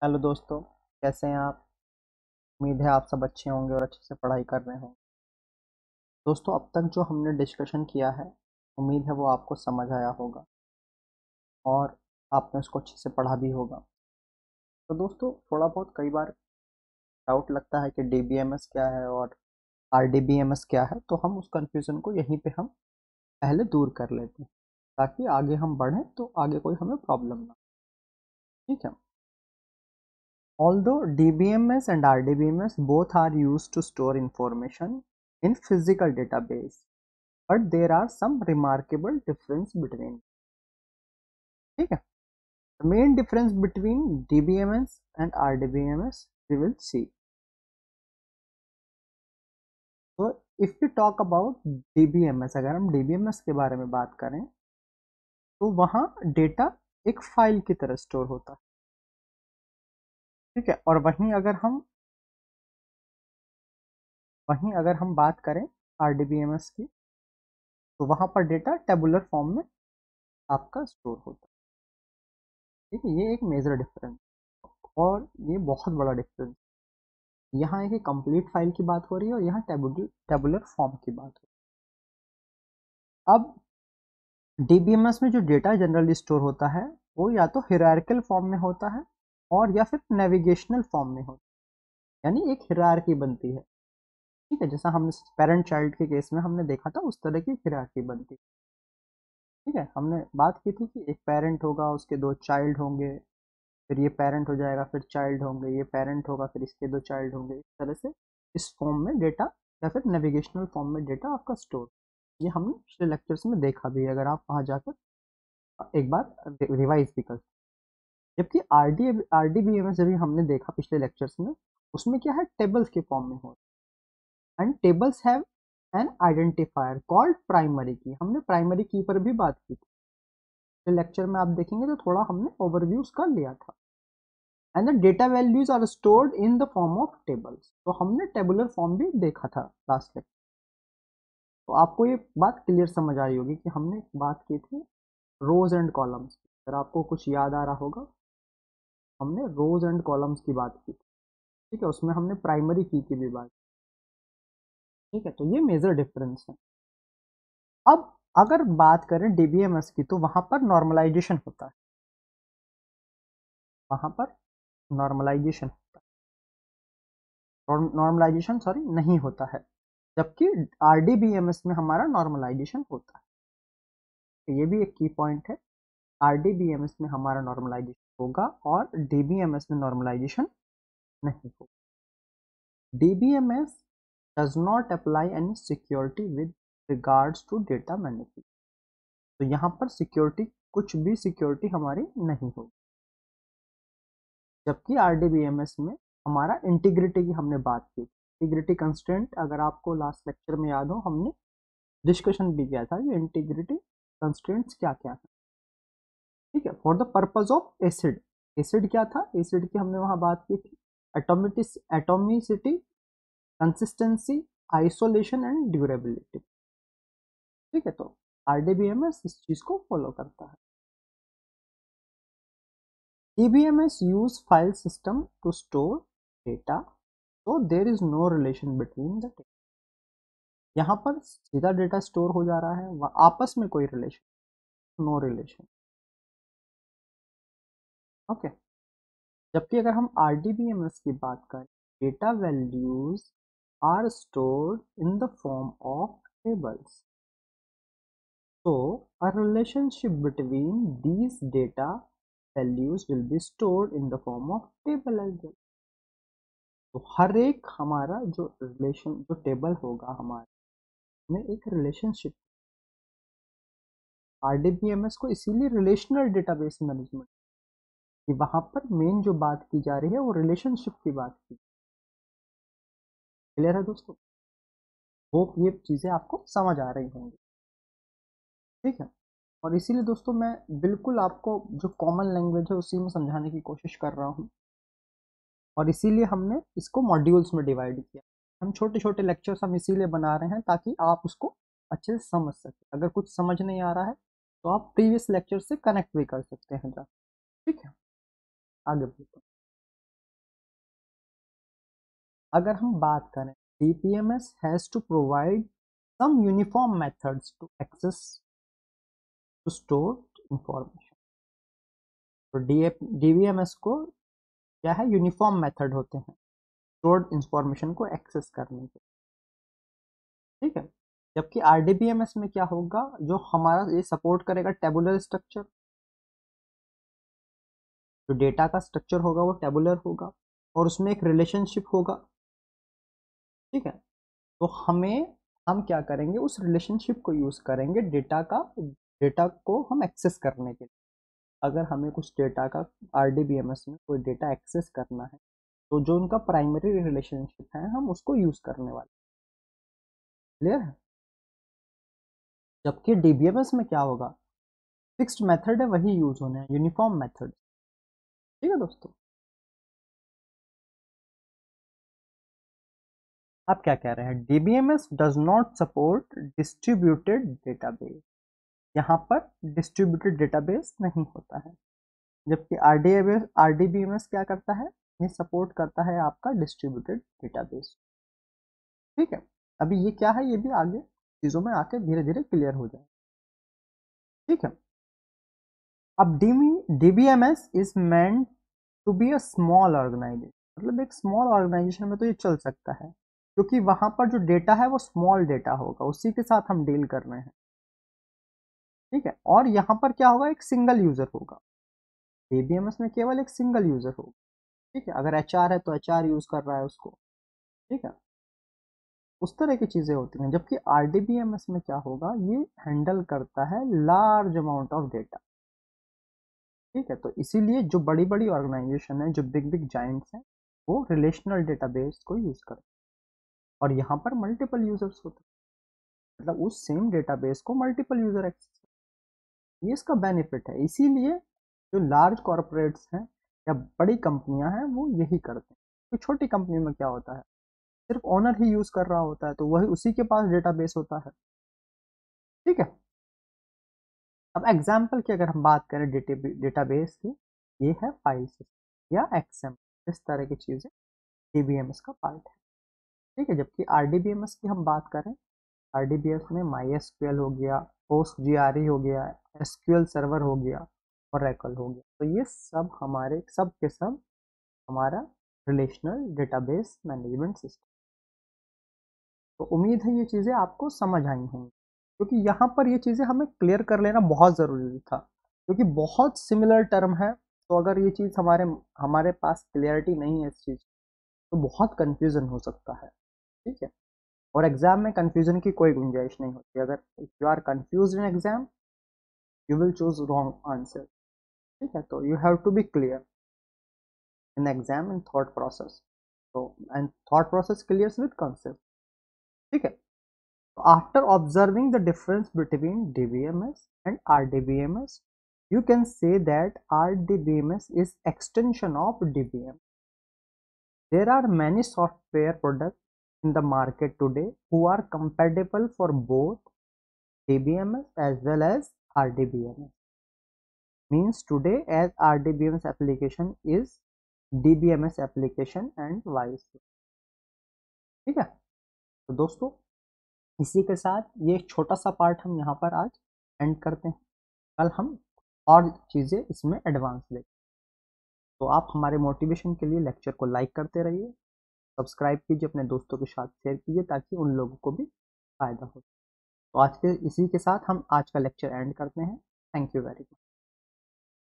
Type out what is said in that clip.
Hello दोस्तों, कैसे हैं आप। उम्मीद है आप सब अच्छे होंगे और अच्छे से पढ़ाई कर रहे होंगे। दोस्तों, अब तक जो हमने डिस्कशन किया है, उम्मीद है वो आपको समझ आया होगा और आपने उसको अच्छे से पढ़ा भी होगा। तो दोस्तों, थोड़ा बहुत कई बार डाउट लगता है कि डीबीएमएस क्या है और आरडीबीएमएस क्या है, तो हम उस कन्फ्यूज़न को यहीं पे हम पहले दूर कर लेते हैं ताकि आगे हम बढ़ें तो आगे कोई हमें प्रॉब्लम ना। ठीक है। Although DBMS and RDBMS both are used to store information in physical database, but there are some remarkable difference between. ठीक है. The main difference between DBMS and RDBMS we will see. So if we talk about DBMS, अगर हम DBMS के बारे में बात करें तो वहाँ डेटा एक फाइल की तरह स्टोर होता है। ठीक है। और वहीं अगर हम बात करें RDBMS की, तो वहाँ पर डेटा टेबुलर फॉर्म में आपका स्टोर होता है। ठीक है, ये एक मेजर डिफरेंस और ये बहुत बड़ा डिफरेंस। यहाँ एक कंप्लीट फाइल की बात हो रही है और यहाँ टेबुलर फॉर्म की बात हो रही है। अब डीबीएमएस में जो डेटा जनरली स्टोर होता है वो या तो हिरार्किकल फॉर्म में होता है और या फिर नेविगेशनल फॉर्म में होता है, यानी एक हिरार्की बनती है। ठीक है, जैसा हमने पेरेंट चाइल्ड के केस में हमने देखा था, उस तरह की हिरार्की बनती है। ठीक है, हमने बात की थी कि एक पेरेंट होगा, उसके दो चाइल्ड होंगे, फिर ये पेरेंट हो जाएगा, फिर चाइल्ड होंगे, ये पेरेंट होगा, फिर इसके दो चाइल्ड होंगे। इस तरह से इस फॉर्म में डेटा या फिर नेविगेशनल फॉर्म में डेटा आपका स्टोर। ये हमने पिछले लेक्चर्स में देखा भी है, अगर आप वहाँ जाकर एक बार रिवाइज भी कर। जबकि आरडीबीएमएस जब हमने देखा पिछले लेक्चर्स में, उसमें क्या है, टेबल्स के फॉर्म में हो, and tables have an identifier called primary की। हमने प्राइमरी की पर भी बात की थी। लेक्चर में आप देखेंगे तो थोड़ा हमने ओवरव्यू उसका लिया था। And the data values are stored in the form of tables. तो हमने टेबुलर फॉर्म भी देखा था लास्ट लेक्चर। तो आपको ये बात क्लियर समझ आई होगी कि हमने बात की थी रोज एंड कॉलम्स। अगर आपको कुछ याद आ रहा होगा, हमने रोज एंड कॉलम्स की बात की थी। ठीक है, उसमें हमने प्राइमरी की भी बात। ठीक है, तो ये मेजर डिफरेंस है। अब अगर बात करें डीबीएमएस की, तो वहां पर नॉर्मलाइजेशन होता है। वहां पर नॉर्मलाइजेशन नॉर्मलाइजेशन सॉरी नहीं होता है, जबकि आरडीबीएमएस में हमारा नॉर्मलाइजेशन होता है। तो ये भी एक की पॉइंट है। आरडीबीएमएस में हमारा नॉर्मलाइजेशन होगा और डीबीएमएस में नॉर्मलाइजेशन नहीं होगा। DBMS does not apply any security with regards to data manipulation. तो यहाँ पर सिक्योरिटी, कुछ भी सिक्योरिटी हमारी नहीं होगी। जबकि आरडीबीएमएस में हमारा इंटीग्रिटी की हमने बात की। इंटीग्रिटी कंस्ट्रेंट, अगर आपको लास्ट लेक्चर में याद हो, हमने डिस्कशन भी किया था कि इंटीग्रिटी कंस्ट्रेंट्स क्या क्या है। ठीक है, for the purpose of acid. Acid क्या था, एसिड की हमने वहां बात की थी atomicity, consistency, isolation and durability. ठीक है, तो आरडीबीएमएस इस चीज को फॉलो करता है। DBMS use file system to store data, so there is no relation between the data। यहाँ पर सीधा डेटा स्टोर हो जा रहा है, वह आपस में कोई रिलेशन, नो रिलेशन। ओके। जबकि अगर हम आरडीबीएमएस की बात करें, data values are stored in the form of tables, so a relationship between these data values will be stored in the form of table as well। तो हर एक हमारा जो रिलेशन, जो टेबल होगा हमारे में, एक रिलेशनशिप। आरडीबीएमएस को इसीलिए रिलेशनल डेटाबेस मैनेजमेंट, कि वहां पर मेन जो बात की जा रही है वो रिलेशनशिप की बात की। क्लियर है दोस्तों? होप ये चीजें आपको समझ आ रही होंगी। ठीक है, और इसीलिए दोस्तों मैं बिल्कुल आपको जो कॉमन लैंग्वेज है उसी में समझाने की कोशिश कर रहा हूँ, और इसीलिए हमने इसको मॉड्यूल्स में डिवाइड किया। हम छोटे छोटे लेक्चर्स हम इसीलिए बना रहे हैं ताकि आप उसको अच्छे से समझ सकें। अगर कुछ समझ नहीं आ रहा है तो आप प्रीवियस लेक्चर से कनेक्ट भी कर सकते हैं। ठीक है, आगे बढ़ते हैं। अगर हम बात करें, DBMS has to provide some uniform methods to access to store information. तो DBMS को क्या है, यूनिफॉर्म मेथड होते हैं स्टोर्ड इंफॉर्मेशन को एक्सेस करने के, ठीक है। जबकि RDBMS में क्या होगा, जो हमारा ये सपोर्ट करेगा टेबुलर स्ट्रक्चर, जो डेटा का स्ट्रक्चर होगा वो टेबुलर होगा और उसमें एक रिलेशनशिप होगा, ठीक है। तो हम क्या करेंगे, उस रिलेशनशिप को यूज करेंगे डेटा को हम एक्सेस करने के लिए। अगर हमें कुछ डेटा का RDBMS में कोई डेटा एक्सेस करना है, तो जो उनका प्राइमरी रिलेशनशिप है हम उसको यूज करने वाले, क्लियर है। जबकि DBMS में क्या होगा, फिक्स्ड मेथड है वही यूज होने हैं, यूनिफॉर्म मेथड, ठीक है दोस्तों। आप क्या कह रहे हैं, DBMS does not support distributed database, यहाँ पर डिस्ट्रीब्यूटेड डेटाबेस नहीं होता है। जबकि RDBMS क्या करता है, ये सपोर्ट करता है आपका डिस्ट्रीब्यूटेड डेटाबेस, ठीक है। अभी ये क्या है, ये भी आगे चीज़ों में आके धीरे धीरे क्लियर हो जाए, ठीक है। अब DBMS is meant to be a small organisation, मतलब एक स्मॉल ऑर्गेनाइजेशन में तो ये चल सकता है, क्योंकि वहां पर जो डेटा है वो स्मॉल डेटा होगा, उसी के साथ हम डील कर रहे हैं, ठीक है। और यहाँ पर क्या होगा, एक सिंगल यूजर होगा, DBMS में केवल एक सिंगल यूजर होगा, ठीक है। अगर HR है तो HR यूज कर रहा है उसको, ठीक है। उस तरह की चीजें होती हैं। जबकि RDBMS में क्या होगा, ये हैंडल करता है लार्ज अमाउंट ऑफ डेटा, ठीक है। तो इसीलिए जो बड़ी बड़ी ऑर्गेनाइजेशन है, जो बिग बिग जाइंट्स हैं, वो रिलेशनल डेटाबेस को यूज करते हैं, और यहाँ पर मल्टीपल यूजर्स होते हैं, मतलब उस सेम डेटाबेस को मल्टीपल यूजर एक्सेस, ये इसका बेनिफिट है। इसीलिए जो लार्ज कॉरपोरेट्स हैं या बड़ी कंपनियां हैं वो यही करते हैं। तो छोटी कंपनी में क्या होता है, सिर्फ ओनर ही यूज कर रहा होता है, तो वही उसी के पास डेटाबेस होता है, ठीक है। अब एग्जाम्पल की अगर हम बात करें डेटाबेस की, ये है फाइल सिस्टम या XML, इस तरह की चीजें DBMS का पार्ट है, ठीक है। जबकि RDBMS की हम बात करें, RDBMS में MySQL हो गया, PostGRE हो गया, SQL सर्वर हो गया, Oracle हो गया, तो ये सब हमारे सब के सब हमारा रिलेशनल डेटाबेस मैनेजमेंट सिस्टम। तो उम्मीद है ये चीज़ें आपको समझ आई होंगी, क्योंकि यहाँ पर ये चीज़ें हमें क्लियर कर लेना बहुत ज़रूरी था, क्योंकि बहुत सिमिलर टर्म है। तो अगर ये चीज़ हमारे हमारे पास क्लियरिटी नहीं है इस चीज़, तो बहुत कन्फ्यूज़न हो सकता है, ठीक है। और एग्जाम में कन्फ्यूज़न की कोई गुंजाइश नहीं होती। अगर if you are confuse in exam, you will choose wrong answer, ठीक है। तो you have to be clear in exam in thought process, तो and thought process clears with concept, ठीक है। After observing the difference between DBMS and RDBMS, you can say that RDBMS is extension of DBMS. There are many software products in the market today who are compatible for both DBMS as well as RDBMS. Means today as RDBMS application is DBMS application and vice versa. ठीक है। तो दोस्तों, इसी के साथ ये एक छोटा सा पार्ट हम यहाँ पर आज एंड करते हैं। कल हम और चीज़ें इसमें एडवांस लेंगे। तो आप हमारे मोटिवेशन के लिए लेक्चर को लाइक करते रहिए, सब्सक्राइब कीजिए, अपने दोस्तों के साथ शेयर कीजिए, ताकि उन लोगों को भी फायदा हो। तो आज के इसी के साथ हम आज का लेक्चर एंड करते हैं। Thank you very much.